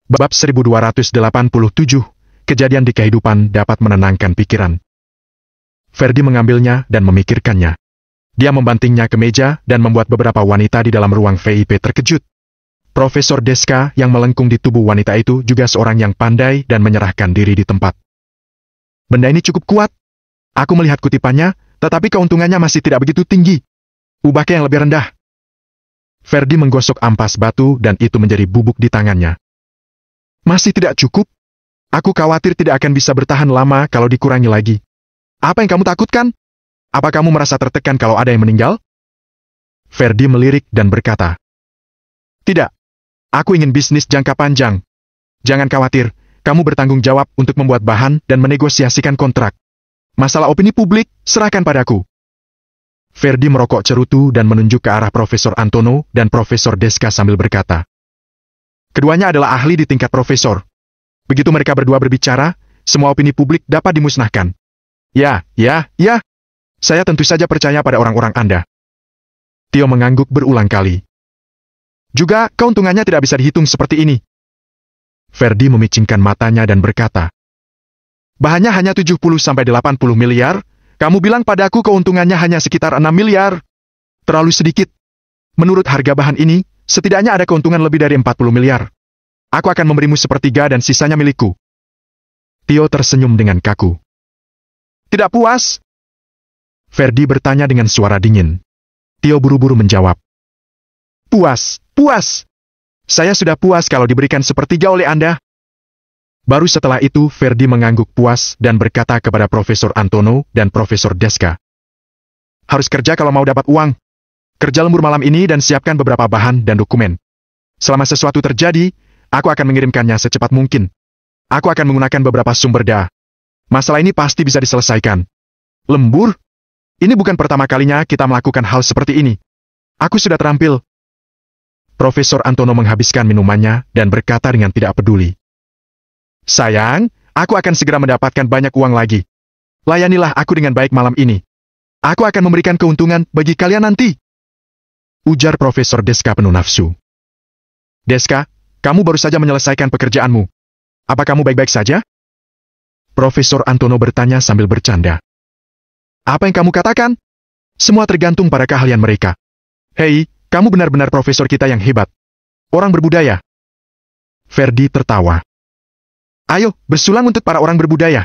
Bab 1287, Kejadian di kehidupan dapat menenangkan pikiran. Ferdi mengambilnya dan memikirkannya. Dia membantingnya ke meja dan membuat beberapa wanita di dalam ruang VIP terkejut. Profesor Deska yang melengkung di tubuh wanita itu juga seorang yang pandai dan menyerahkan diri di tempat. Benda ini cukup kuat. Aku melihat kutipannya, tetapi keuntungannya masih tidak begitu tinggi. Ubahnya yang lebih rendah. Ferdi menggosok ampas batu dan itu menjadi bubuk di tangannya. Masih tidak cukup? Aku khawatir tidak akan bisa bertahan lama kalau dikurangi lagi. Apa yang kamu takutkan? Apa kamu merasa tertekan kalau ada yang meninggal? Ferdi melirik dan berkata, "Tidak. Aku ingin bisnis jangka panjang. Jangan khawatir, kamu bertanggung jawab untuk membuat bahan dan menegosiasikan kontrak. Masalah opini publik, serahkan padaku." Ferdi merokok cerutu dan menunjuk ke arah Profesor Antono dan Profesor Deska sambil berkata, "Keduanya adalah ahli di tingkat profesor. Begitu mereka berdua berbicara, semua opini publik dapat dimusnahkan. Ya. Saya tentu saja percaya pada orang-orang Anda." Tio mengangguk berulang kali. "Juga, keuntungannya tidak bisa dihitung seperti ini." Ferdi memicingkan matanya dan berkata, "Bahannya hanya 70–80 miliar, kamu bilang padaku keuntungannya hanya sekitar 6 miliar. Terlalu sedikit. Menurut harga bahan ini, setidaknya ada keuntungan lebih dari 40 miliar. Aku akan memberimu sepertiga dan sisanya milikku." Tio tersenyum dengan kaku. "Tidak puas?" Ferdi bertanya dengan suara dingin. Tio buru-buru menjawab, Puas. Saya sudah puas kalau diberikan sepertiga oleh Anda." Baru setelah itu Ferdi mengangguk puas dan berkata kepada Profesor Antono dan Profesor Deska, "Harus kerja kalau mau dapat uang. Kerja lembur malam ini dan siapkan beberapa bahan dan dokumen. Selama sesuatu terjadi, aku akan mengirimkannya secepat mungkin. Aku akan menggunakan beberapa sumber daya. Masalah ini pasti bisa diselesaikan." "Lembur? Ini bukan pertama kalinya kita melakukan hal seperti ini. Aku sudah terampil." Profesor Antono menghabiskan minumannya dan berkata dengan tidak peduli, "Sayang, aku akan segera mendapatkan banyak uang lagi. Layanilah aku dengan baik malam ini. Aku akan memberikan keuntungan bagi kalian nanti." Ujar Profesor Deska penuh nafsu. "Deska, kamu baru saja menyelesaikan pekerjaanmu. Apa kamu baik-baik saja?" Profesor Antono bertanya sambil bercanda. "Apa yang kamu katakan? Semua tergantung pada keahlian mereka. Hei, kamu benar-benar profesor kita yang hebat. Orang berbudaya." Ferdi tertawa. "Ayo, bersulang untuk para orang berbudaya."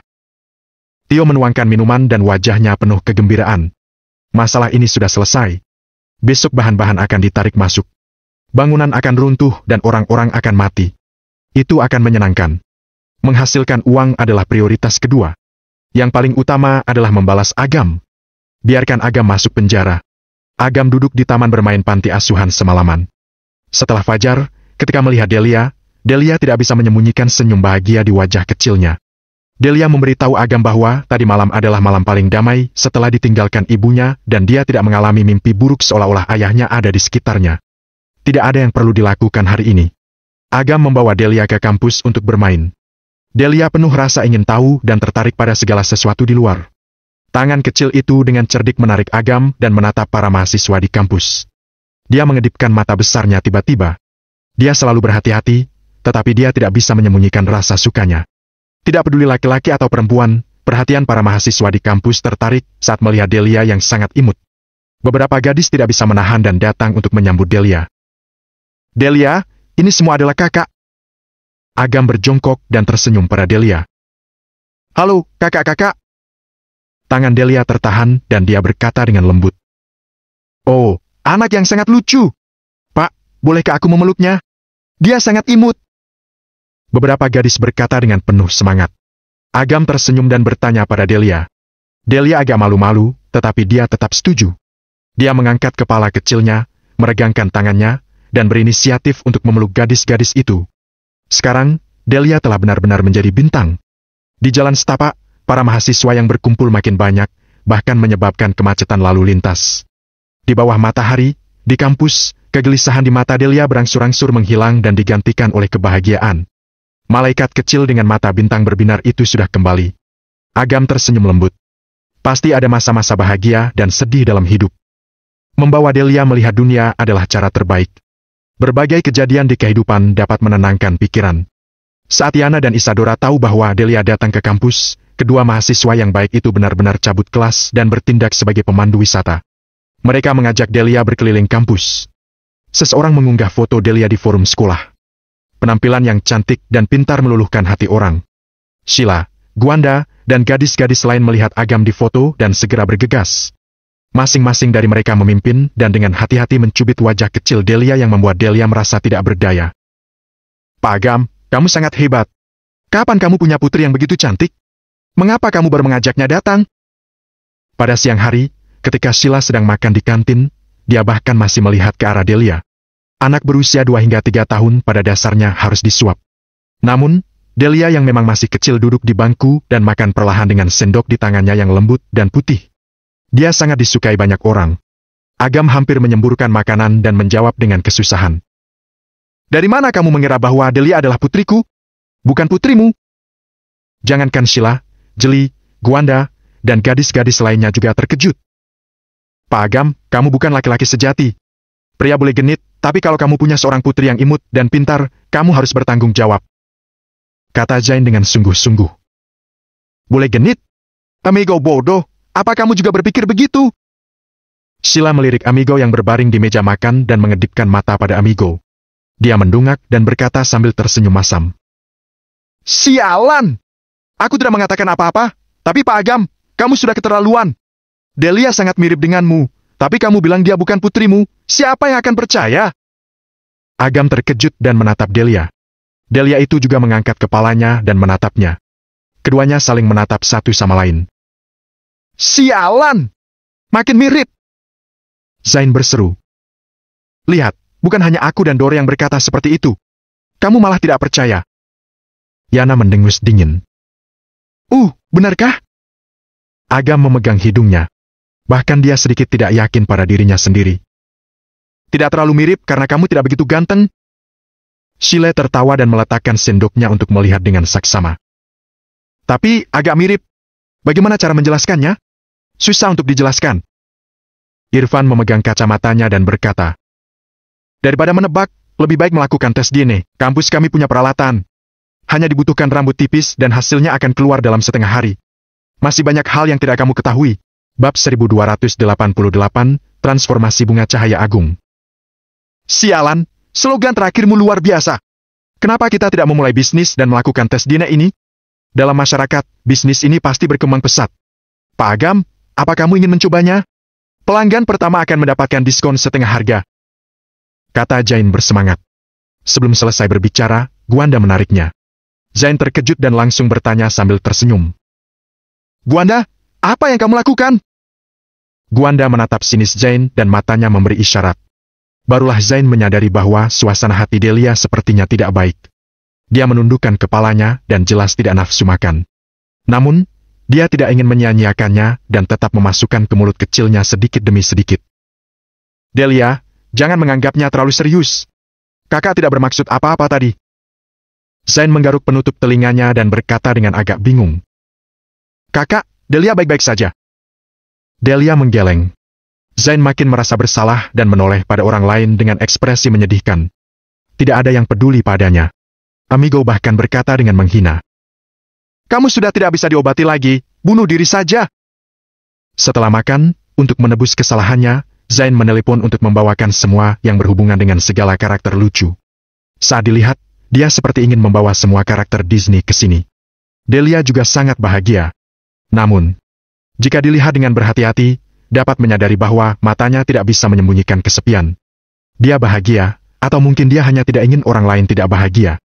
Tio menuangkan minuman dan wajahnya penuh kegembiraan. Masalah ini sudah selesai. Besok bahan-bahan akan ditarik masuk. Bangunan akan runtuh dan orang-orang akan mati. Itu akan menyenangkan. Menghasilkan uang adalah prioritas kedua. Yang paling utama adalah membalas Agam. Biarkan Agam masuk penjara. Agam duduk di taman bermain panti asuhan semalaman. Setelah fajar, ketika melihat Delia tidak bisa menyembunyikan senyum bahagia di wajah kecilnya. Delia memberitahu Agam bahwa tadi malam adalah malam paling damai setelah ditinggalkan ibunya dan dia tidak mengalami mimpi buruk seolah-olah ayahnya ada di sekitarnya. Tidak ada yang perlu dilakukan hari ini. Agam membawa Delia ke kampus untuk bermain. Delia penuh rasa ingin tahu dan tertarik pada segala sesuatu di luar. Tangan kecil itu dengan cerdik menarik Agam dan menatap para mahasiswa di kampus. Dia mengedipkan mata besarnya tiba-tiba. Dia selalu berhati-hati, tetapi dia tidak bisa menyembunyikan rasa sukanya. Tidak peduli laki-laki atau perempuan, perhatian para mahasiswa di kampus tertarik saat melihat Delia yang sangat imut. Beberapa gadis tidak bisa menahan dan datang untuk menyambut Delia. "Delia, ini semua adalah kakak." Agam berjongkok dan tersenyum pada Delia. "Halo, kakak-kakak." Tangan Delia tertahan dan dia berkata dengan lembut, "Oh, anak yang sangat lucu. Pak, bolehkah aku memeluknya? Dia sangat imut." Beberapa gadis berkata dengan penuh semangat. Agam tersenyum dan bertanya pada Delia. Delia agak malu-malu, tetapi dia tetap setuju. Dia mengangkat kepala kecilnya, meregangkan tangannya, dan berinisiatif untuk memeluk gadis-gadis itu. Sekarang, Delia telah benar-benar menjadi bintang. Di jalan setapak, para mahasiswa yang berkumpul makin banyak, bahkan menyebabkan kemacetan lalu lintas. Di bawah matahari, di kampus, kegelisahan di mata Delia berangsur-angsur menghilang dan digantikan oleh kebahagiaan. Malaikat kecil dengan mata bintang berbinar itu sudah kembali. Agam tersenyum lembut. Pasti ada masa-masa bahagia dan sedih dalam hidup. Membawa Delia melihat dunia adalah cara terbaik. Berbagai kejadian di kehidupan dapat menenangkan pikiran. Saat Yana dan Isadora tahu bahwa Delia datang ke kampus, kedua mahasiswa yang baik itu benar-benar cabut kelas dan bertindak sebagai pemandu wisata. Mereka mengajak Delia berkeliling kampus. Seseorang mengunggah foto Delia di forum sekolah. Penampilan yang cantik dan pintar meluluhkan hati orang. Sheila, Gwanda, dan gadis-gadis lain melihat Agam di foto dan segera bergegas. Masing-masing dari mereka memimpin dan dengan hati-hati mencubit wajah kecil Delia yang membuat Delia merasa tidak berdaya. Pak Agam, kamu sangat hebat. Kapan kamu punya putri yang begitu cantik? Mengapa kamu baru mengajaknya datang? Pada siang hari, ketika Sheila sedang makan di kantin, dia bahkan masih melihat ke arah Delia. Anak berusia 2 hingga 3 tahun pada dasarnya harus disuap. Namun, Delia yang memang masih kecil duduk di bangku dan makan perlahan dengan sendok di tangannya yang lembut dan putih. Dia sangat disukai banyak orang. Agam hampir menyemburkan makanan dan menjawab dengan kesusahan. Dari mana kamu mengira bahwa Delia adalah putriku? Bukan putrimu. Jangankan Sheila, Jeli, Gwanda, dan gadis-gadis lainnya juga terkejut. Pak Agam, kamu bukan laki-laki sejati. Pria boleh genit, tapi kalau kamu punya seorang putri yang imut dan pintar, kamu harus bertanggung jawab. Kata Zain dengan sungguh-sungguh. Boleh genit? Amigo bodoh, apa kamu juga berpikir begitu? Sheila melirik Amigo yang berbaring di meja makan dan mengedipkan mata pada Amigo. Dia mendungak dan berkata sambil tersenyum masam. Sialan! Aku tidak mengatakan apa-apa, tapi Pak Agam, kamu sudah keterlaluan. Delia sangat mirip denganmu, tapi kamu bilang dia bukan putrimu, siapa yang akan percaya? Agam terkejut dan menatap Delia. Delia itu juga mengangkat kepalanya dan menatapnya. Keduanya saling menatap satu sama lain. Sialan! Makin mirip! Zain berseru. Lihat, bukan hanya aku dan Dore yang berkata seperti itu. Kamu malah tidak percaya. Yana mendengus dingin. Benarkah? Agam memegang hidungnya. Bahkan dia sedikit tidak yakin pada dirinya sendiri. Tidak terlalu mirip karena kamu tidak begitu ganteng. Sheila tertawa dan meletakkan sendoknya untuk melihat dengan saksama. Tapi agak mirip. Bagaimana cara menjelaskannya? Susah untuk dijelaskan. Irfan memegang kacamatanya dan berkata, daripada menebak, lebih baik melakukan tes DNA. Kampus kami punya peralatan. Hanya dibutuhkan rambut tipis dan hasilnya akan keluar dalam setengah hari. Masih banyak hal yang tidak kamu ketahui. Bab 1288, Transformasi Bunga Cahaya Agung. Sialan, slogan terakhirmu luar biasa. Kenapa kita tidak memulai bisnis dan melakukan tes DNA ini? Dalam masyarakat, bisnis ini pasti berkembang pesat. Pak Agam, apa kamu ingin mencobanya? Pelanggan pertama akan mendapatkan diskon setengah harga. Kata Zain bersemangat. Sebelum selesai berbicara, Gwanda menariknya. Zain terkejut dan langsung bertanya sambil tersenyum. Gwanda, apa yang kamu lakukan? Gwanda menatap sinis Zain dan matanya memberi isyarat. Barulah Zain menyadari bahwa suasana hati Delia sepertinya tidak baik. Dia menundukkan kepalanya dan jelas tidak nafsu makan. Namun, dia tidak ingin menyia-nyiakannya dan tetap memasukkan ke mulut kecilnya sedikit demi sedikit. Delia, jangan menganggapnya terlalu serius. Kakak tidak bermaksud apa-apa tadi. Zain menggaruk penutup telinganya dan berkata dengan agak bingung. Kakak, Delia baik-baik saja. Delia menggeleng. Zain makin merasa bersalah dan menoleh pada orang lain dengan ekspresi menyedihkan. Tidak ada yang peduli padanya. Amigo bahkan berkata dengan menghina. Kamu sudah tidak bisa diobati lagi, bunuh diri saja. Setelah makan, untuk menebus kesalahannya, Zain menelepon untuk membawakan semua yang berhubungan dengan segala karakter lucu. Saat dilihat, dia seperti ingin membawa semua karakter Disney ke sini. Delia juga sangat bahagia. Namun, jika dilihat dengan berhati-hati, dapat menyadari bahwa matanya tidak bisa menyembunyikan kesepian. Dia bahagia, atau mungkin dia hanya tidak ingin orang lain tidak bahagia.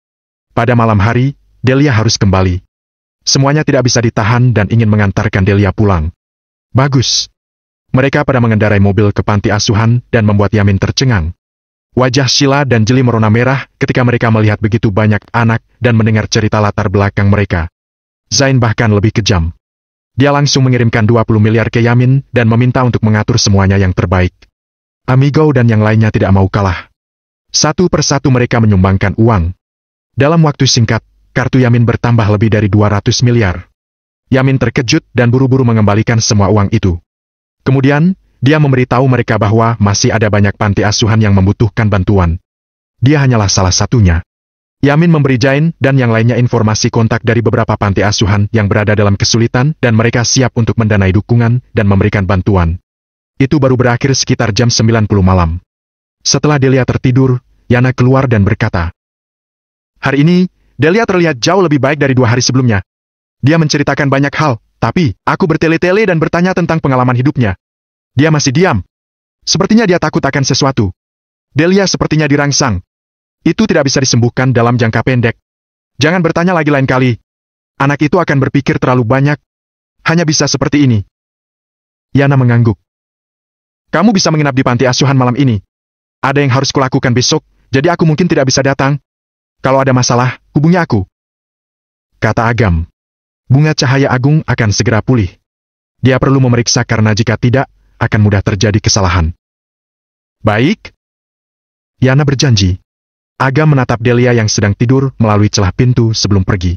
Pada malam hari, Delia harus kembali. Semuanya tidak bisa ditahan dan ingin mengantarkan Delia pulang. Bagus. Mereka pada mengendarai mobil ke panti asuhan dan membuat Yamin tercengang. Wajah Sheila dan Jeli merona merah ketika mereka melihat begitu banyak anak dan mendengar cerita latar belakang mereka. Zain bahkan lebih kejam. Dia langsung mengirimkan 20 miliar ke Yamin dan meminta untuk mengatur semuanya yang terbaik. Amigo dan yang lainnya tidak mau kalah. Satu persatu mereka menyumbangkan uang. Dalam waktu singkat, kartu Yamin bertambah lebih dari 200 miliar. Yamin terkejut dan buru-buru mengembalikan semua uang itu. Kemudian, dia memberitahu mereka bahwa masih ada banyak panti asuhan yang membutuhkan bantuan. Dia hanyalah salah satunya. Yamin memberi Jain dan yang lainnya informasi kontak dari beberapa panti asuhan yang berada dalam kesulitan dan mereka siap untuk mendanai dukungan dan memberikan bantuan. Itu baru berakhir sekitar jam 90 malam. Setelah Delia tertidur, Yana keluar dan berkata, "Hari ini, Delia terlihat jauh lebih baik dari 2 hari sebelumnya. Dia menceritakan banyak hal, tapi aku bertele-tele dan bertanya tentang pengalaman hidupnya. Dia masih diam. Sepertinya dia takut akan sesuatu. Delia sepertinya dirangsang. Itu tidak bisa disembuhkan dalam jangka pendek. Jangan bertanya lagi lain kali. Anak itu akan berpikir terlalu banyak. Hanya bisa seperti ini." Yana mengangguk. "Kamu bisa menginap di panti asuhan malam ini. Ada yang harus kulakukan besok, jadi aku mungkin tidak bisa datang. Kalau ada masalah, hubungi aku," kata Agam. Bunga Cahaya Agung akan segera pulih. Dia perlu memeriksa karena jika tidak, akan mudah terjadi kesalahan. "Baik," Yana berjanji. Agam menatap Delia yang sedang tidur melalui celah pintu sebelum pergi.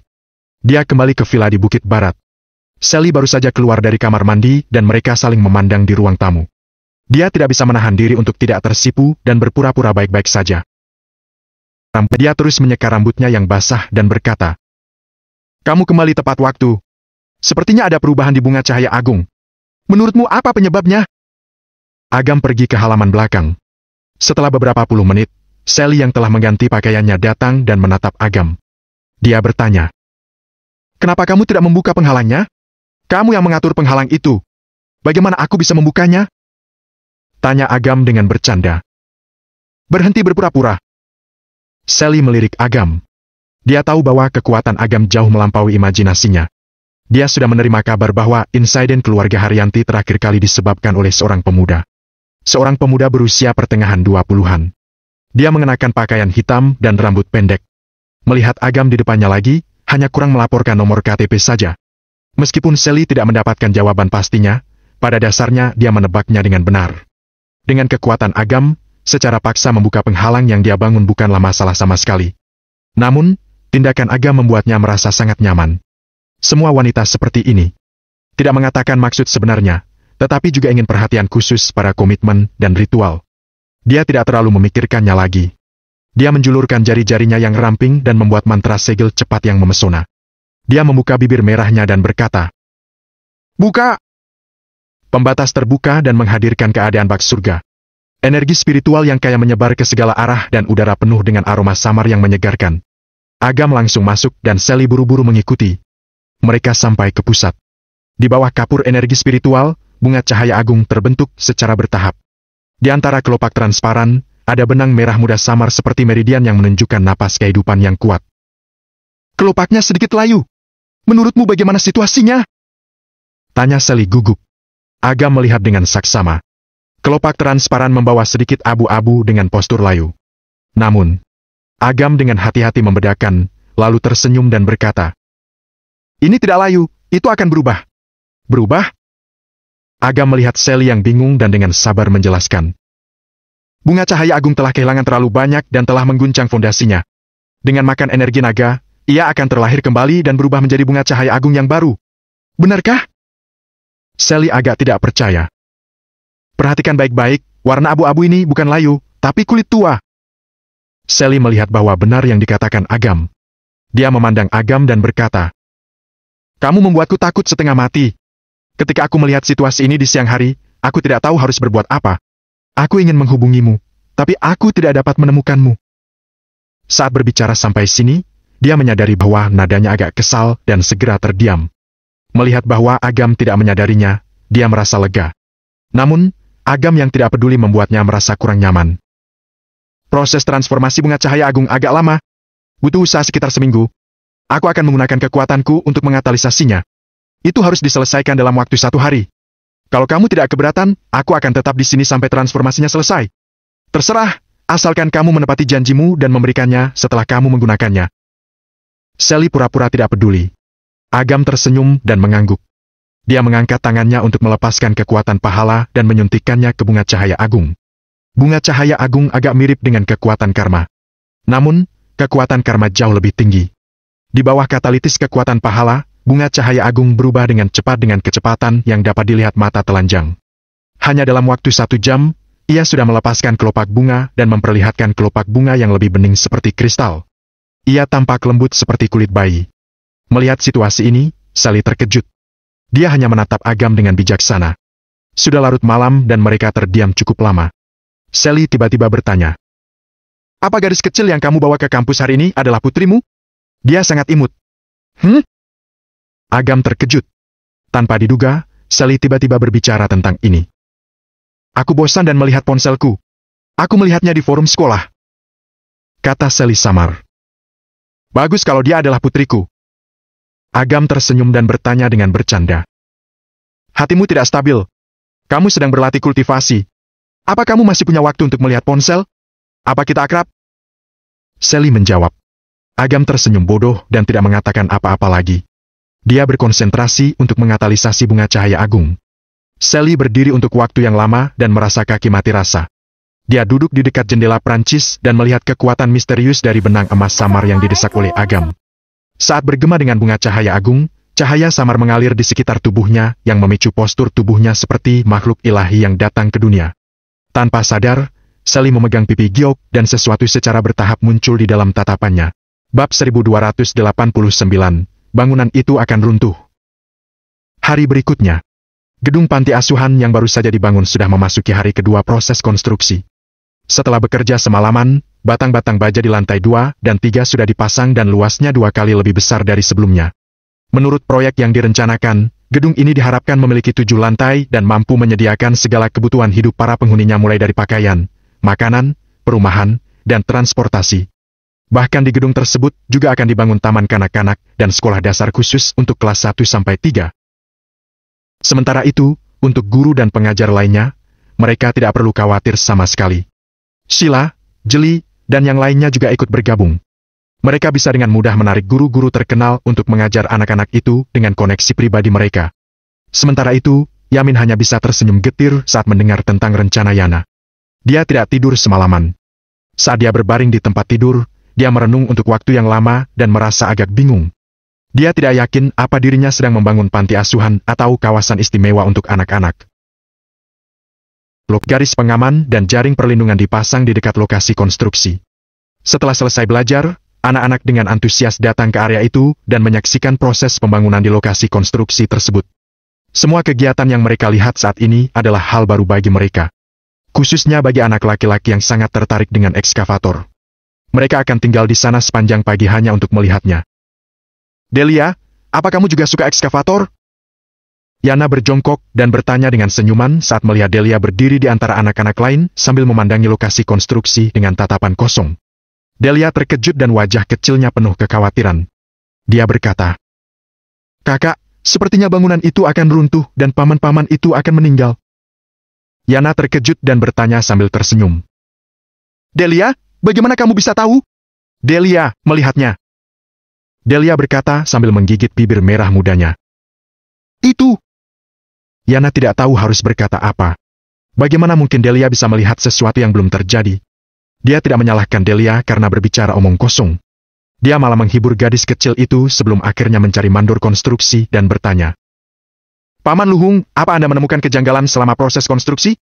Dia kembali ke villa di Bukit Barat. Sally baru saja keluar dari kamar mandi dan mereka saling memandang di ruang tamu. Dia tidak bisa menahan diri untuk tidak tersipu dan berpura-pura baik-baik saja. Dia terus menyeka rambutnya yang basah dan berkata, "Kamu kembali tepat waktu. Sepertinya ada perubahan di Bunga Cahaya Agung. Menurutmu apa penyebabnya?" Agam pergi ke halaman belakang. Setelah beberapa puluh menit, Sally yang telah mengganti pakaiannya datang dan menatap Agam. Dia bertanya, "Kenapa kamu tidak membuka penghalangnya? Kamu yang mengatur penghalang itu. Bagaimana aku bisa membukanya?" Tanya Agam dengan bercanda. "Berhenti berpura-pura." Sally melirik Agam. Dia tahu bahwa kekuatan Agam jauh melampaui imajinasinya. Dia sudah menerima kabar bahwa insiden keluarga Haryanti terakhir kali disebabkan oleh seorang pemuda. Seorang pemuda berusia pertengahan 20-an. Dia mengenakan pakaian hitam dan rambut pendek. Melihat Agam di depannya lagi, hanya kurang melaporkan nomor KTP saja. Meskipun Sally tidak mendapatkan jawaban pastinya, pada dasarnya dia menebaknya dengan benar. Dengan kekuatan Agam, secara paksa membuka penghalang yang dia bangun bukanlah masalah sama sekali. Namun, tindakan Agam membuatnya merasa sangat nyaman. Semua wanita seperti ini tidak mengatakan maksud sebenarnya, tetapi juga ingin perhatian khusus pada komitmen dan ritual. Dia tidak terlalu memikirkannya lagi. Dia menjulurkan jari-jarinya yang ramping dan membuat mantra segel cepat yang memesona. Dia membuka bibir merahnya dan berkata, "Buka!" Pembatas terbuka dan menghadirkan keadaan bak surga. Energi spiritual yang kaya menyebar ke segala arah dan udara penuh dengan aroma samar yang menyegarkan. Agam langsung masuk dan Sally buru-buru mengikuti. Mereka sampai ke pusat. Di bawah kapur energi spiritual, Bunga Cahaya Agung terbentuk secara bertahap. Di antara kelopak transparan, ada benang merah muda samar seperti meridian yang menunjukkan napas kehidupan yang kuat. "Kelopaknya sedikit layu. Menurutmu bagaimana situasinya?" Tanya Sally gugup. Agam melihat dengan saksama. Kelopak transparan membawa sedikit abu-abu dengan postur layu. Namun, Agam dengan hati-hati membedakan, lalu tersenyum dan berkata, "Ini tidak layu, itu akan berubah." "Berubah?" Agam melihat Sally yang bingung dan dengan sabar menjelaskan. "Bunga Cahaya Agung telah kehilangan terlalu banyak dan telah mengguncang fondasinya. Dengan makan energi naga, ia akan terlahir kembali dan berubah menjadi Bunga Cahaya Agung yang baru. Benarkah?" Sally agak tidak percaya. "Perhatikan baik-baik, warna abu-abu ini bukan layu, tapi kulit tua." Sally melihat bahwa benar yang dikatakan Agam. Dia memandang Agam dan berkata, "Kamu membuatku takut setengah mati. Ketika aku melihat situasi ini di siang hari, aku tidak tahu harus berbuat apa. Aku ingin menghubungimu, tapi aku tidak dapat menemukanmu." Saat berbicara sampai sini, dia menyadari bahwa nadanya agak kesal dan segera terdiam. Melihat bahwa Agam tidak menyadarinya, dia merasa lega. Namun, Agam yang tidak peduli membuatnya merasa kurang nyaman. "Proses transformasi Bunga Cahaya Agung agak lama. Butuh usaha sekitar seminggu. Aku akan menggunakan kekuatanku untuk mengatalisasinya. Itu harus diselesaikan dalam waktu 1 hari. Kalau kamu tidak keberatan, aku akan tetap di sini sampai transformasinya selesai. Terserah, asalkan kamu menepati janjimu dan memberikannya setelah kamu menggunakannya." Sally pura-pura tidak peduli. Agam tersenyum dan mengangguk. Dia mengangkat tangannya untuk melepaskan kekuatan pahala dan menyuntikkannya ke Bunga Cahaya Agung. Bunga Cahaya Agung agak mirip dengan kekuatan karma. Namun, kekuatan karma jauh lebih tinggi. Di bawah katalitis kekuatan pahala, Bunga Cahaya Agung berubah dengan cepat dengan kecepatan yang dapat dilihat mata telanjang. Hanya dalam waktu 1 jam, ia sudah melepaskan kelopak bunga dan memperlihatkan kelopak bunga yang lebih bening seperti kristal. Ia tampak lembut seperti kulit bayi. Melihat situasi ini, Sally terkejut. Dia hanya menatap Agam dengan bijaksana. Sudah larut malam dan mereka terdiam cukup lama. Sally tiba-tiba bertanya, "Apa gadis kecil yang kamu bawa ke kampus hari ini adalah putrimu?" Dia sangat imut. Agam terkejut. Tanpa diduga, Sally tiba-tiba berbicara tentang ini. "Aku bosan dan melihat ponselku. Aku melihatnya di forum sekolah," kata Sally samar. "Bagus kalau dia adalah putriku." Agam tersenyum dan bertanya dengan bercanda, "Hatimu tidak stabil. Kamu sedang berlatih kultivasi. Apa kamu masih punya waktu untuk melihat ponsel? Apa kita akrab?" Sally menjawab. Agam tersenyum bodoh dan tidak mengatakan apa-apa lagi. Dia berkonsentrasi untuk mengatalisasi bunga cahaya agung. Sally berdiri untuk waktu yang lama dan merasa kaki mati rasa. Dia duduk di dekat jendela Prancis dan melihat kekuatan misterius dari benang emas samar yang didesak oleh Agam. Saat bergema dengan bunga cahaya agung, cahaya samar mengalir di sekitar tubuhnya yang memicu postur tubuhnya seperti makhluk ilahi yang datang ke dunia. Tanpa sadar, Sally memegang pipi Giok dan sesuatu secara bertahap muncul di dalam tatapannya. Bab 1289, bangunan itu akan runtuh. Hari berikutnya, gedung panti asuhan yang baru saja dibangun sudah memasuki hari kedua proses konstruksi. Setelah bekerja semalaman, batang-batang baja di lantai 2 dan 3 sudah dipasang dan luasnya 2 kali lebih besar dari sebelumnya. Menurut proyek yang direncanakan, gedung ini diharapkan memiliki 7 lantai dan mampu menyediakan segala kebutuhan hidup para penghuninya mulai dari pakaian, makanan, perumahan, dan transportasi. Bahkan di gedung tersebut juga akan dibangun taman kanak-kanak dan sekolah dasar khusus untuk kelas 1-3. Sementara itu, untuk guru dan pengajar lainnya, mereka tidak perlu khawatir sama sekali. Sheila, Jeli, dan yang lainnya juga ikut bergabung. Mereka bisa dengan mudah menarik guru-guru terkenal untuk mengajar anak-anak itu dengan koneksi pribadi mereka. Sementara itu, Yamin hanya bisa tersenyum getir saat mendengar tentang rencana Yana. Dia tidak tidur semalaman. Saat dia berbaring di tempat tidur, dia merenung untuk waktu yang lama dan merasa agak bingung. Dia tidak yakin apa dirinya sedang membangun panti asuhan atau kawasan istimewa untuk anak-anak. Garis pengaman dan jaring perlindungan dipasang di dekat lokasi konstruksi. Setelah selesai belajar, anak-anak dengan antusias datang ke area itu dan menyaksikan proses pembangunan di lokasi konstruksi tersebut. Semua kegiatan yang mereka lihat saat ini adalah hal baru bagi mereka. Khususnya bagi anak laki-laki yang sangat tertarik dengan ekskavator. Mereka akan tinggal di sana sepanjang pagi hanya untuk melihatnya. "Delia, apa kamu juga suka ekskavator?" Yana berjongkok dan bertanya dengan senyuman saat melihat Delia berdiri di antara anak-anak lain sambil memandangi lokasi konstruksi dengan tatapan kosong. Delia terkejut dan wajah kecilnya penuh kekhawatiran. Dia berkata, "Kakak, sepertinya bangunan itu akan runtuh dan paman-paman itu akan meninggal." Yana terkejut dan bertanya sambil tersenyum. "Delia, bagaimana kamu bisa tahu?" Delia melihatnya. Delia berkata sambil menggigit bibir merah mudanya. "Itu." Yana tidak tahu harus berkata apa. Bagaimana mungkin Delia bisa melihat sesuatu yang belum terjadi? Dia tidak menyalahkan Delia karena berbicara omong kosong. Dia malah menghibur gadis kecil itu sebelum akhirnya mencari mandor konstruksi dan bertanya, "Paman Luhung, apa Anda menemukan kejanggalan selama proses konstruksi?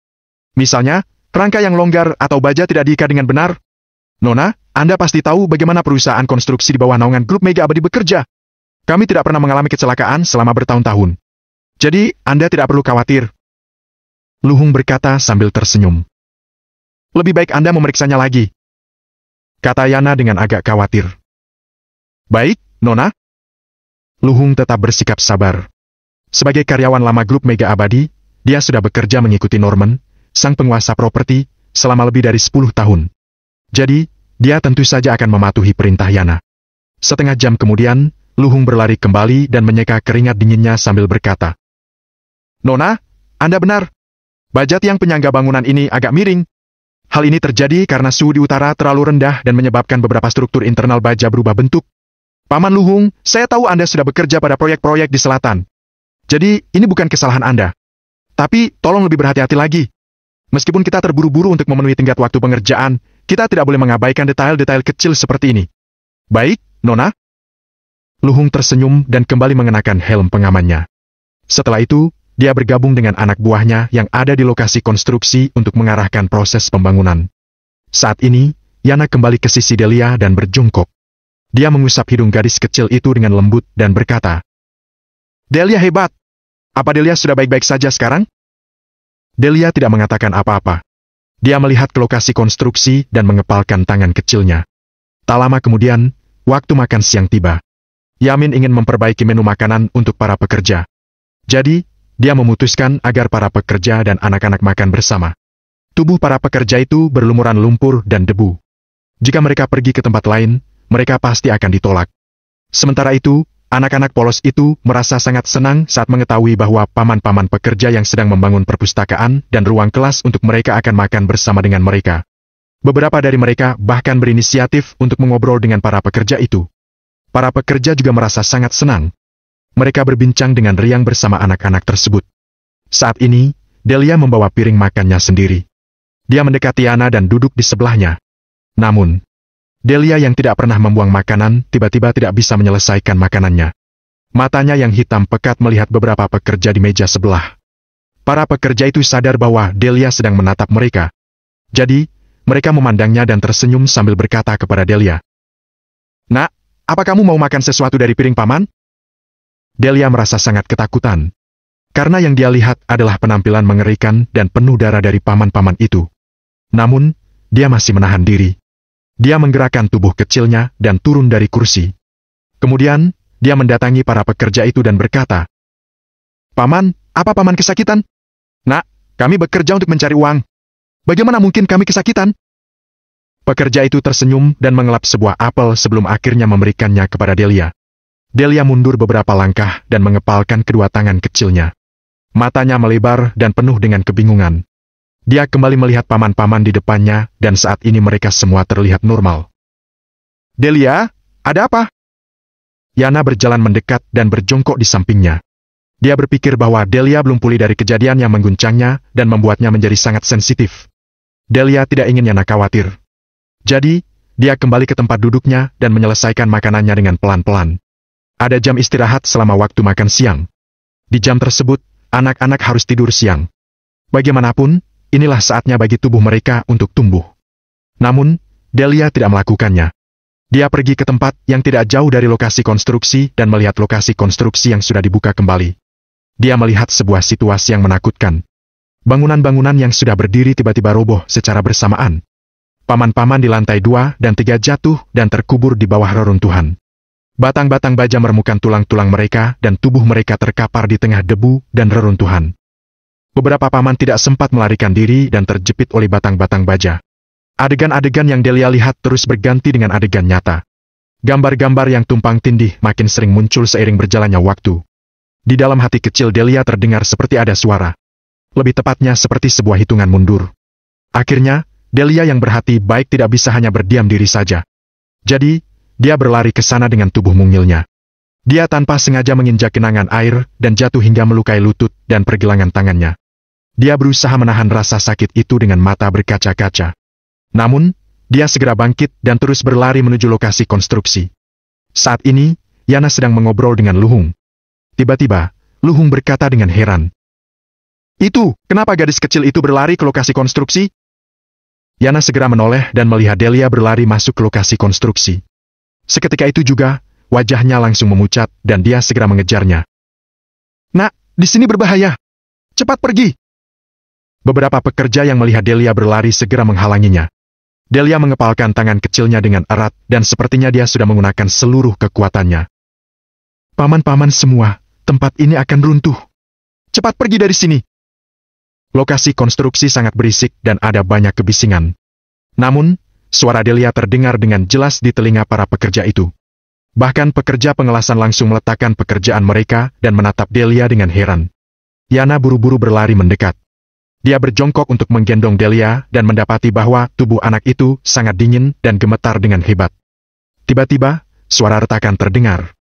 Misalnya, rangka yang longgar atau baja tidak diikat dengan benar?" "Nona, Anda pasti tahu bagaimana perusahaan konstruksi di bawah naungan grup Mega Abadi bekerja. Kami tidak pernah mengalami kecelakaan selama bertahun-tahun. Jadi, Anda tidak perlu khawatir." Luhung berkata sambil tersenyum. "Lebih baik Anda memeriksanya lagi," kata Yana dengan agak khawatir. "Baik, Nona." Luhung tetap bersikap sabar. Sebagai karyawan lama grup Mega Abadi, dia sudah bekerja mengikuti Norman, sang penguasa properti, selama lebih dari 10 tahun. Jadi, dia tentu saja akan mematuhi perintah Yana. Setengah jam kemudian, Luhung berlari kembali dan menyeka keringat dinginnya sambil berkata, "Nona, Anda benar. Baja tiang penyangga bangunan ini agak miring. Hal ini terjadi karena suhu di utara terlalu rendah dan menyebabkan beberapa struktur internal baja berubah bentuk. Paman Luhung, saya tahu Anda sudah bekerja pada proyek-proyek di selatan. Jadi, ini bukan kesalahan Anda. Tapi, tolong lebih berhati-hati lagi. Meskipun kita terburu-buru untuk memenuhi tenggat waktu pengerjaan, kita tidak boleh mengabaikan detail-detail kecil seperti ini." "Baik, Nona." Luhung tersenyum dan kembali mengenakan helm pengamannya. Setelah itu, dia bergabung dengan anak buahnya yang ada di lokasi konstruksi untuk mengarahkan proses pembangunan. Saat ini, Yana kembali ke sisi Delia dan berjongkok. Dia mengusap hidung gadis kecil itu dengan lembut dan berkata, "Delia hebat. Apa Delia sudah baik-baik saja sekarang?" Delia tidak mengatakan apa-apa. Dia melihat ke lokasi konstruksi dan mengepalkan tangan kecilnya. Tak lama kemudian, waktu makan siang tiba. Yamin ingin memperbaiki menu makanan untuk para pekerja. Jadi, dia memutuskan agar para pekerja dan anak-anak makan bersama. Tubuh para pekerja itu berlumuran lumpur dan debu. Jika mereka pergi ke tempat lain, mereka pasti akan ditolak. Sementara itu, anak-anak polos itu merasa sangat senang saat mengetahui bahwa paman-paman pekerja yang sedang membangun perpustakaan dan ruang kelas untuk mereka akan makan bersama dengan mereka. Beberapa dari mereka bahkan berinisiatif untuk mengobrol dengan para pekerja itu. Para pekerja juga merasa sangat senang. Mereka berbincang dengan riang bersama anak-anak tersebut. Saat ini, Delia membawa piring makannya sendiri. Dia mendekati Yana dan duduk di sebelahnya. Namun, Delia yang tidak pernah membuang makanan tiba-tiba tidak bisa menyelesaikan makanannya. Matanya yang hitam pekat melihat beberapa pekerja di meja sebelah. Para pekerja itu sadar bahwa Delia sedang menatap mereka. Jadi, mereka memandangnya dan tersenyum sambil berkata kepada Delia, "Nak, apa kamu mau makan sesuatu dari piring paman?" Delia merasa sangat ketakutan. Karena yang dia lihat adalah penampilan mengerikan dan penuh darah dari paman-paman itu. Namun, dia masih menahan diri. Dia menggerakkan tubuh kecilnya dan turun dari kursi. Kemudian, dia mendatangi para pekerja itu dan berkata, "Paman, apa paman kesakitan?" "Nak, kami bekerja untuk mencari uang. Bagaimana mungkin kami kesakitan?" Pekerja itu tersenyum dan mengelap sebuah apel sebelum akhirnya memberikannya kepada Delia. Delia mundur beberapa langkah dan mengepalkan kedua tangan kecilnya. Matanya melebar dan penuh dengan kebingungan. Dia kembali melihat paman-paman di depannya dan saat ini mereka semua terlihat normal. "Delia, ada apa?" Yana berjalan mendekat dan berjongkok di sampingnya. Dia berpikir bahwa Delia belum pulih dari kejadian yang mengguncangnya dan membuatnya menjadi sangat sensitif. Delia tidak ingin Yana khawatir. Jadi, dia kembali ke tempat duduknya dan menyelesaikan makanannya dengan pelan-pelan. Ada jam istirahat selama waktu makan siang. Di jam tersebut, anak-anak harus tidur siang. Bagaimanapun, inilah saatnya bagi tubuh mereka untuk tumbuh. Namun, Delia tidak melakukannya. Dia pergi ke tempat yang tidak jauh dari lokasi konstruksi dan melihat lokasi konstruksi yang sudah dibuka kembali. Dia melihat sebuah situasi yang menakutkan. Bangunan-bangunan yang sudah berdiri tiba-tiba roboh secara bersamaan. Paman-paman di lantai 2 dan 3 jatuh dan terkubur di bawah reruntuhan. Batang-batang baja meremukan tulang-tulang mereka dan tubuh mereka terkapar di tengah debu dan reruntuhan. Beberapa paman tidak sempat melarikan diri dan terjepit oleh batang-batang baja. Adegan-adegan yang Delia lihat terus berganti dengan adegan nyata. Gambar-gambar yang tumpang tindih makin sering muncul seiring berjalannya waktu. Di dalam hati kecil Delia terdengar seperti ada suara. Lebih tepatnya seperti sebuah hitungan mundur. Akhirnya, Delia yang berhati baik tidak bisa hanya berdiam diri saja. Jadi, dia berlari ke sana dengan tubuh mungilnya. Dia tanpa sengaja menginjak genangan air dan jatuh hingga melukai lutut dan pergelangan tangannya. Dia berusaha menahan rasa sakit itu dengan mata berkaca-kaca. Namun, dia segera bangkit dan terus berlari menuju lokasi konstruksi. Saat ini, Yana sedang mengobrol dengan Luhung. Tiba-tiba, Luhung berkata dengan heran, "Itu, kenapa gadis kecil itu berlari ke lokasi konstruksi?" Yana segera menoleh dan melihat Delia berlari masuk ke lokasi konstruksi. Seketika itu juga, wajahnya langsung memucat dan dia segera mengejarnya. "Nak, di sini berbahaya. Cepat pergi!" Beberapa pekerja yang melihat Delia berlari segera menghalanginya. Delia mengepalkan tangan kecilnya dengan erat dan sepertinya dia sudah menggunakan seluruh kekuatannya. "Paman-paman semua, tempat ini akan runtuh. Cepat pergi dari sini!" Lokasi konstruksi sangat berisik dan ada banyak kebisingan. Namun, suara Delia terdengar dengan jelas di telinga para pekerja itu. Bahkan pekerja pengelasan langsung meletakkan pekerjaan mereka dan menatap Delia dengan heran. Yana buru-buru berlari mendekat. Dia berjongkok untuk menggendong Delia dan mendapati bahwa tubuh anak itu sangat dingin dan gemetar dengan hebat. Tiba-tiba, suara retakan terdengar.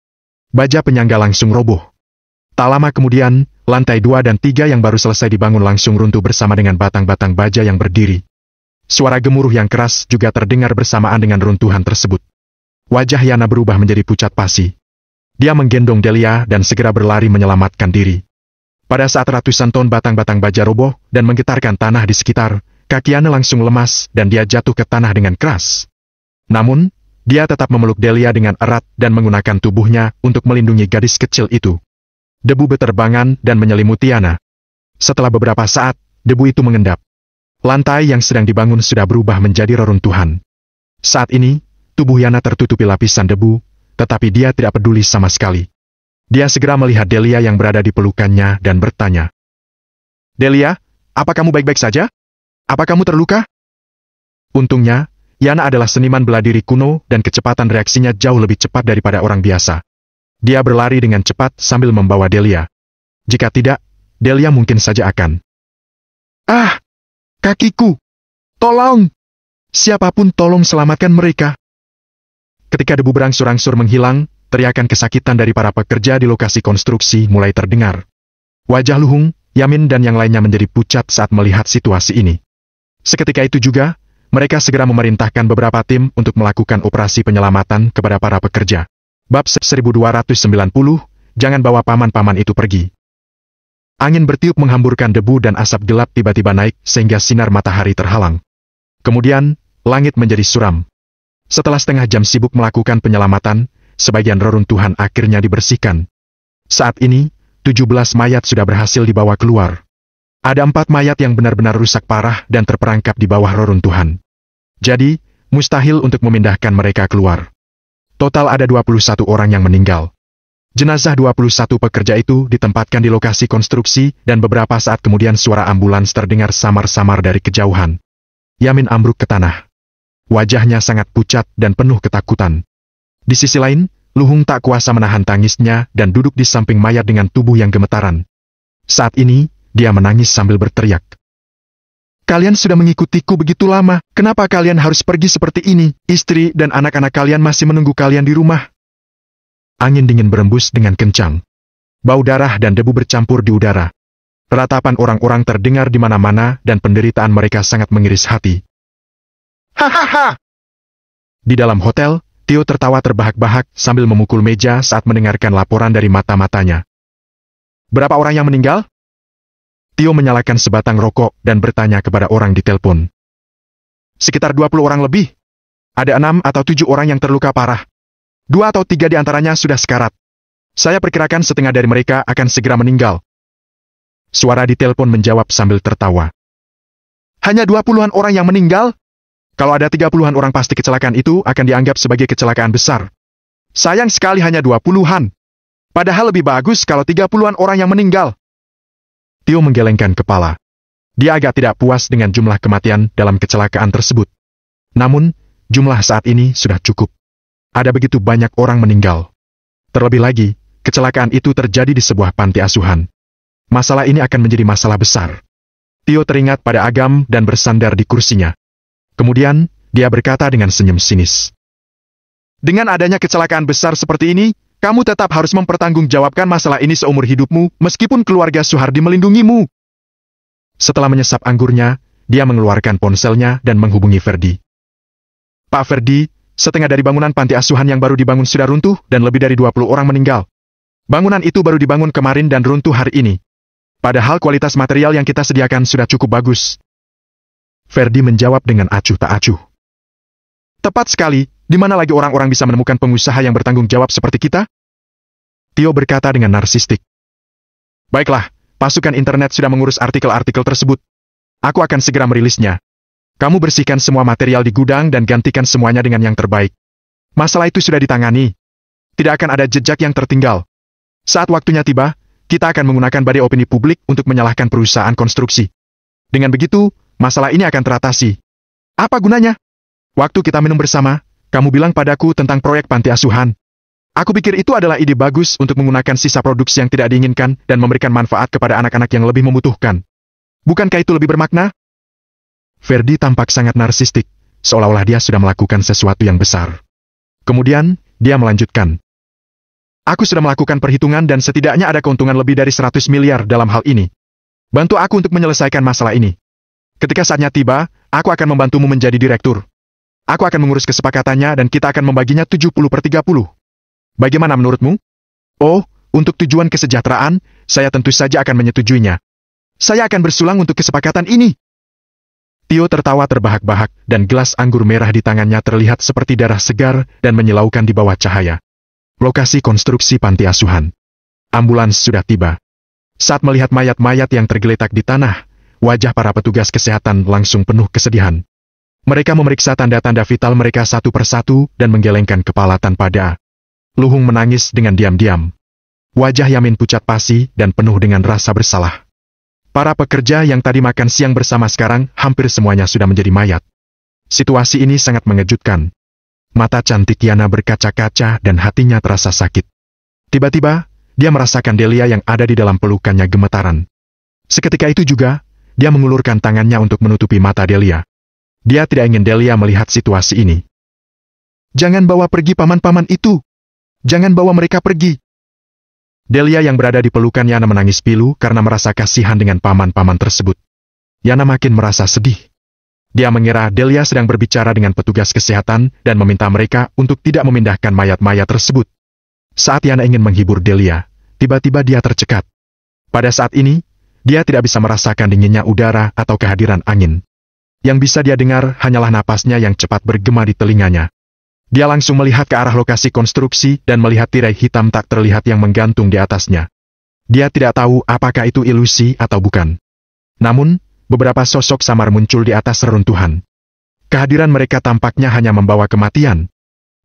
Baja penyangga langsung roboh. Tak lama kemudian, lantai 2 dan 3 yang baru selesai dibangun langsung runtuh bersama dengan batang-batang baja yang berdiri. Suara gemuruh yang keras juga terdengar bersamaan dengan runtuhan tersebut. Wajah Yana berubah menjadi pucat pasi. Dia menggendong Delia dan segera berlari menyelamatkan diri. Pada saat ratusan ton batang-batang baja roboh dan menggetarkan tanah di sekitar, kaki Yana langsung lemas dan dia jatuh ke tanah dengan keras. Namun, Dia tetap memeluk Delia dengan erat dan menggunakan tubuhnya untuk melindungi gadis kecil itu. Debu beterbangan dan menyelimuti Yana. Setelah beberapa saat, debu itu mengendap. Lantai yang sedang dibangun sudah berubah menjadi reruntuhan. Saat ini, tubuh Yana tertutupi lapisan debu, tetapi dia tidak peduli sama sekali. Dia segera melihat Delia yang berada di pelukannya dan bertanya. "Delia, apa kamu baik-baik saja? Apa kamu terluka?" Untungnya, Yana adalah seniman bela diri kuno dan kecepatan reaksinya jauh lebih cepat daripada orang biasa. Dia berlari dengan cepat sambil membawa Delia. Jika tidak, Delia mungkin saja akan. "Ah! Kakiku! Tolong! Siapapun tolong selamatkan mereka!" Ketika debu berangsur-angsur menghilang, teriakan kesakitan dari para pekerja di lokasi konstruksi mulai terdengar. Wajah Luhung, Yamin dan yang lainnya menjadi pucat saat melihat situasi ini. Seketika itu juga, mereka segera memerintahkan beberapa tim untuk melakukan operasi penyelamatan kepada para pekerja. Bab 1290, jangan bawa paman-paman itu pergi. Angin bertiup menghamburkan debu dan asap gelap tiba-tiba naik sehingga sinar matahari terhalang. Kemudian, langit menjadi suram. Setelah setengah jam sibuk melakukan penyelamatan, sebagian reruntuhan akhirnya dibersihkan. Saat ini, 17 mayat sudah berhasil dibawa keluar. Ada 4 mayat yang benar-benar rusak parah dan terperangkap di bawah reruntuhan. Jadi, mustahil untuk memindahkan mereka keluar. Total ada 21 orang yang meninggal. Jenazah 21 pekerja itu ditempatkan di lokasi konstruksi dan beberapa saat kemudian suara ambulans terdengar samar-samar dari kejauhan. Yamin ambruk ke tanah. Wajahnya sangat pucat dan penuh ketakutan. Di sisi lain, Luhung tak kuasa menahan tangisnya dan duduk di samping mayat dengan tubuh yang gemetaran. Saat ini, dia menangis sambil berteriak. "Kalian sudah mengikutiku begitu lama, kenapa kalian harus pergi seperti ini? Istri dan anak-anak kalian masih menunggu kalian di rumah." Angin dingin berembus dengan kencang. Bau darah dan debu bercampur di udara. Ratapan orang-orang terdengar di mana-mana dan penderitaan mereka sangat mengiris hati. "Hahaha!" Di dalam hotel, Tio tertawa terbahak-bahak sambil memukul meja saat mendengarkan laporan dari mata-matanya. "Berapa orang yang meninggal?" Tio menyalakan sebatang rokok dan bertanya kepada orang di telepon. "Sekitar 20 orang lebih. Ada 6 atau 7 orang yang terluka parah. 2 atau 3 di antaranya sudah sekarat. Saya perkirakan setengah dari mereka akan segera meninggal." Suara di telepon menjawab sambil tertawa. "Hanya 20-an orang yang meninggal? Kalau ada 30-an orang pasti kecelakaan itu akan dianggap sebagai kecelakaan besar. Sayang sekali hanya 20-an. Padahal lebih bagus kalau 30-an orang yang meninggal." Tio menggelengkan kepala. Dia agak tidak puas dengan jumlah kematian dalam kecelakaan tersebut. Namun, jumlah saat ini sudah cukup. Ada begitu banyak orang meninggal. Terlebih lagi, kecelakaan itu terjadi di sebuah panti asuhan. Masalah ini akan menjadi masalah besar. Tio teringat pada Agam dan bersandar di kursinya. Kemudian, dia berkata dengan senyum sinis. "Dengan adanya kecelakaan besar seperti ini, kamu tetap harus mempertanggungjawabkan masalah ini seumur hidupmu, meskipun keluarga Suhardi melindungimu." Setelah menyesap anggurnya, dia mengeluarkan ponselnya dan menghubungi Ferdi. "Pak Ferdi, setengah dari bangunan panti asuhan yang baru dibangun sudah runtuh dan lebih dari 20 orang meninggal. Bangunan itu baru dibangun kemarin dan runtuh hari ini. Padahal kualitas material yang kita sediakan sudah cukup bagus." Ferdi menjawab dengan acuh tak acuh. "Tepat sekali, di mana lagi orang-orang bisa menemukan pengusaha yang bertanggung jawab seperti kita?" Tio berkata dengan narsistik. "Baiklah, pasukan internet sudah mengurus artikel-artikel tersebut. Aku akan segera merilisnya. Kamu bersihkan semua material di gudang dan gantikan semuanya dengan yang terbaik. Masalah itu sudah ditangani. Tidak akan ada jejak yang tertinggal. Saat waktunya tiba, kita akan menggunakan badai opini publik untuk menyalahkan perusahaan konstruksi. Dengan begitu, masalah ini akan teratasi. Apa gunanya? Waktu kita minum bersama, kamu bilang padaku tentang proyek panti asuhan. Aku pikir itu adalah ide bagus untuk menggunakan sisa produksi yang tidak diinginkan dan memberikan manfaat kepada anak-anak yang lebih membutuhkan. Bukankah itu lebih bermakna?" Ferdi tampak sangat narsistik, seolah-olah dia sudah melakukan sesuatu yang besar. Kemudian, dia melanjutkan. "Aku sudah melakukan perhitungan dan setidaknya ada keuntungan lebih dari 100 miliar dalam hal ini. Bantu aku untuk menyelesaikan masalah ini. Ketika saatnya tiba, aku akan membantumu menjadi direktur. Aku akan mengurus kesepakatannya dan kita akan membaginya 70/30. Bagaimana menurutmu?" "Oh, untuk tujuan kesejahteraan, saya tentu saja akan menyetujuinya. Saya akan bersulang untuk kesepakatan ini." Tio tertawa terbahak-bahak dan gelas anggur merah di tangannya terlihat seperti darah segar dan menyilaukan di bawah cahaya. Lokasi konstruksi panti asuhan. Ambulans sudah tiba. Saat melihat mayat-mayat yang tergeletak di tanah, wajah para petugas kesehatan langsung penuh kesedihan. Mereka memeriksa tanda-tanda vital mereka satu persatu dan menggelengkan kepala tanpa daya. Luhung menangis dengan diam-diam. Wajah Yamin pucat pasi dan penuh dengan rasa bersalah. Para pekerja yang tadi makan siang bersama sekarang hampir semuanya sudah menjadi mayat. Situasi ini sangat mengejutkan. Mata cantik Yana berkaca-kaca dan hatinya terasa sakit. Tiba-tiba, dia merasakan Delia yang ada di dalam pelukannya gemetaran. Seketika itu juga, dia mengulurkan tangannya untuk menutupi mata Delia. Dia tidak ingin Delia melihat situasi ini. "Jangan bawa pergi paman-paman itu! Jangan bawa mereka pergi!" Delia yang berada di pelukan Yana menangis pilu karena merasa kasihan dengan paman-paman tersebut. Yana makin merasa sedih. Dia mengira Delia sedang berbicara dengan petugas kesehatan dan meminta mereka untuk tidak memindahkan mayat-mayat tersebut. Saat Yana ingin menghibur Delia, tiba-tiba dia tercekat. Pada saat ini, dia tidak bisa merasakan dinginnya udara atau kehadiran angin. Yang bisa dia dengar hanyalah napasnya yang cepat bergema di telinganya. Dia langsung melihat ke arah lokasi konstruksi dan melihat tirai hitam tak terlihat yang menggantung di atasnya. Dia tidak tahu apakah itu ilusi atau bukan. Namun, beberapa sosok samar muncul di atas reruntuhan. Kehadiran mereka tampaknya hanya membawa kematian.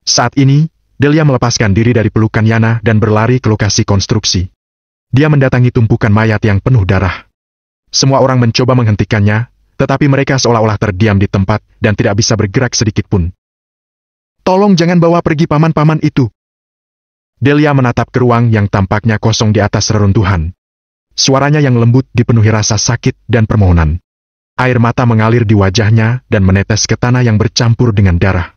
Saat ini, Delia melepaskan diri dari pelukan Yana dan berlari ke lokasi konstruksi. Dia mendatangi tumpukan mayat yang penuh darah. Semua orang mencoba menghentikannya, tetapi mereka seolah-olah terdiam di tempat dan tidak bisa bergerak sedikit pun. "Tolong jangan bawa pergi paman-paman itu." Delia menatap ke ruang yang tampaknya kosong di atas reruntuhan. Suaranya yang lembut dipenuhi rasa sakit dan permohonan. Air mata mengalir di wajahnya dan menetes ke tanah yang bercampur dengan darah.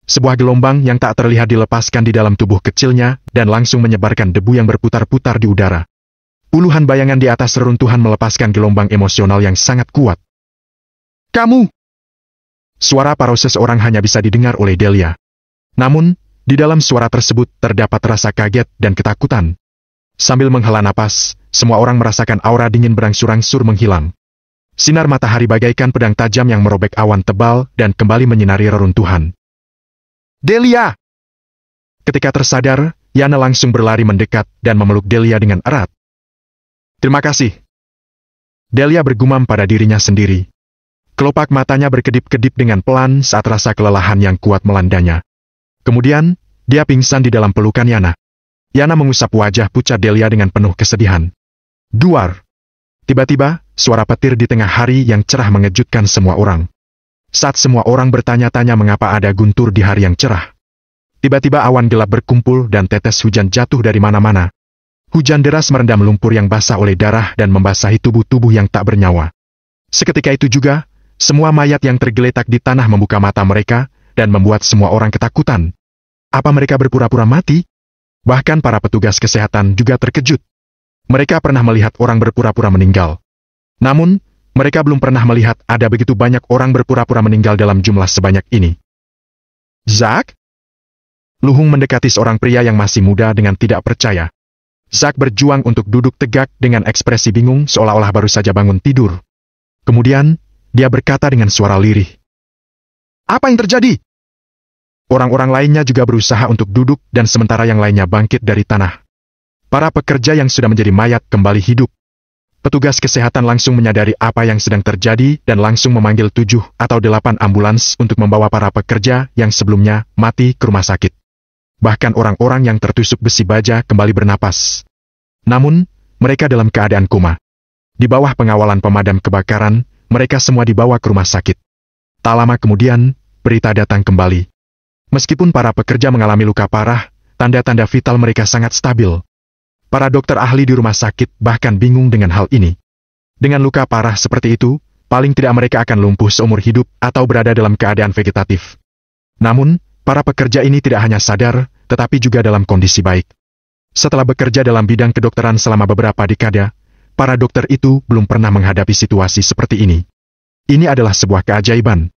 Sebuah gelombang yang tak terlihat dilepaskan di dalam tubuh kecilnya dan langsung menyebarkan debu yang berputar-putar di udara. Puluhan bayangan di atas reruntuhan melepaskan gelombang emosional yang sangat kuat. "Kamu!" Suara paruh seseorang hanya bisa didengar oleh Delia. Namun, di dalam suara tersebut terdapat rasa kaget dan ketakutan. Sambil menghela napas, semua orang merasakan aura dingin berangsur-angsur menghilang. Sinar matahari bagaikan pedang tajam yang merobek awan tebal dan kembali menyinari reruntuhan. "Delia!" Ketika tersadar, Yana langsung berlari mendekat dan memeluk Delia dengan erat. "Terima kasih." Delia bergumam pada dirinya sendiri. Kelopak matanya berkedip-kedip dengan pelan saat rasa kelelahan yang kuat melandanya. Kemudian, dia pingsan di dalam pelukan Yana. Yana mengusap wajah pucat Delia dengan penuh kesedihan. "Duar!" Tiba-tiba, suara petir di tengah hari yang cerah mengejutkan semua orang. Saat semua orang bertanya-tanya mengapa ada guntur di hari yang cerah. Tiba-tiba awan gelap berkumpul dan tetes hujan jatuh dari mana-mana. Hujan deras merendam lumpur yang basah oleh darah dan membasahi tubuh-tubuh yang tak bernyawa. Seketika itu juga, semua mayat yang tergeletak di tanah membuka mata mereka, dan membuat semua orang ketakutan. Apa mereka berpura-pura mati? Bahkan para petugas kesehatan juga terkejut. Mereka pernah melihat orang berpura-pura meninggal. Namun, mereka belum pernah melihat ada begitu banyak orang berpura-pura meninggal dalam jumlah sebanyak ini. "Zack?" Luhung mendekati seorang pria yang masih muda dengan tidak percaya. Zack berjuang untuk duduk tegak dengan ekspresi bingung seolah-olah baru saja bangun tidur. Kemudian, dia berkata dengan suara lirih. "Apa yang terjadi?" Orang-orang lainnya juga berusaha untuk duduk dan sementara yang lainnya bangkit dari tanah. Para pekerja yang sudah menjadi mayat kembali hidup. Petugas kesehatan langsung menyadari apa yang sedang terjadi dan langsung memanggil 7 atau 8 ambulans untuk membawa para pekerja yang sebelumnya mati ke rumah sakit. Bahkan orang-orang yang tertusuk besi baja kembali bernapas. Namun, mereka dalam keadaan koma. Di bawah pengawalan pemadam kebakaran, mereka semua dibawa ke rumah sakit. Tak lama kemudian, berita datang kembali. Meskipun para pekerja mengalami luka parah, tanda-tanda vital mereka sangat stabil. Para dokter ahli di rumah sakit bahkan bingung dengan hal ini. Dengan luka parah seperti itu, paling tidak mereka akan lumpuh seumur hidup atau berada dalam keadaan vegetatif. Namun, para pekerja ini tidak hanya sadar, tetapi juga dalam kondisi baik. Setelah bekerja dalam bidang kedokteran selama beberapa dekade, para dokter itu belum pernah menghadapi situasi seperti ini. Ini adalah sebuah keajaiban.